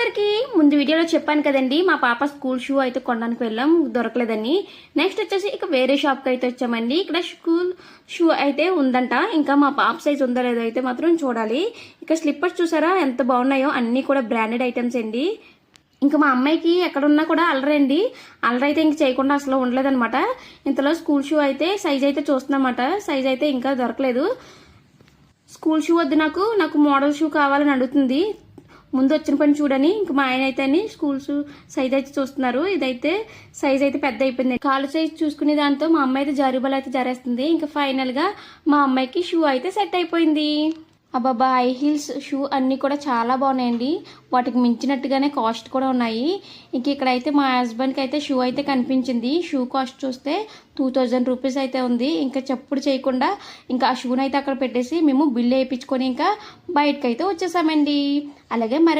అందరికీ ముందు వీడియోలో చెప్పాను కదండి, మా పాప స్కూల్ షూ అయితే కొనడానికి వెళ్ళాం, దొరకలేదని. నెక్స్ట్ వచ్చేసి ఇక వేరే షాప్కి అయితే వచ్చామండి. ఇక్కడ స్కూల్ షూ అయితే ఉందంట. ఇంకా మా పాప సైజ్ ఉందో లేదో అయితే మాత్రం చూడాలి. ఇక స్లిప్పర్స్ చూసారా ఎంత బాగున్నాయో, అన్నీ కూడా బ్రాండెడ్ ఐటమ్స్ అండి. ఇంకా మా అమ్మాయికి ఎక్కడున్నా కూడా అల్లరండి, అల్లరైతే ఇంక చేయకుండా అసలు ఉండలేదనమాట. ఇంతలో స్కూల్ షూ అయితే సైజ్ అయితే చూస్తున్నామాట. సైజ్ అయితే ఇంకా దొరకలేదు. స్కూల్ షూ వద్దు, నాకు మోడల్ షూ కావాలని అడుగుతుంది. ముందు వచ్చిన పని చూడని ఇంక మా ఆయన అయితే స్కూల్ షూ సైజ్ అయితే చూస్తున్నారు. ఇదైతే సైజ్ అయితే పెద్ద అయిపోయింది. కాలు సైజ్ చూసుకునే దాంతో మా అమ్మాయి అయితే జారీబాల్ అయితే జారేస్తుంది. ఇంకా ఫైనల్ గా మా అమ్మాయికి షూ అయితే సెట్ అయిపోయింది. అబ్బాబా, హై హీల్స్ షూ అన్నీ కూడా చాలా బాగున్నాయండి. వాటికి మించినట్టుగానే కాస్ట్ కూడా ఉన్నాయి. ఇంక ఇక్కడైతే మా హస్బెండ్కి అయితే షూ అయితే కనిపించింది. షూ కాస్ట్ చూస్తే 2000 రూపీస్ అయితే ఉంది. ఇంకా చప్పుడు చేయకుండా ఇంకా ఆ షూని అయితే అక్కడ పెట్టేసి మేము బిల్ వేయించుకొని ఇంకా బయటకు అయితే వచ్చేసామండి. అలాగే మరి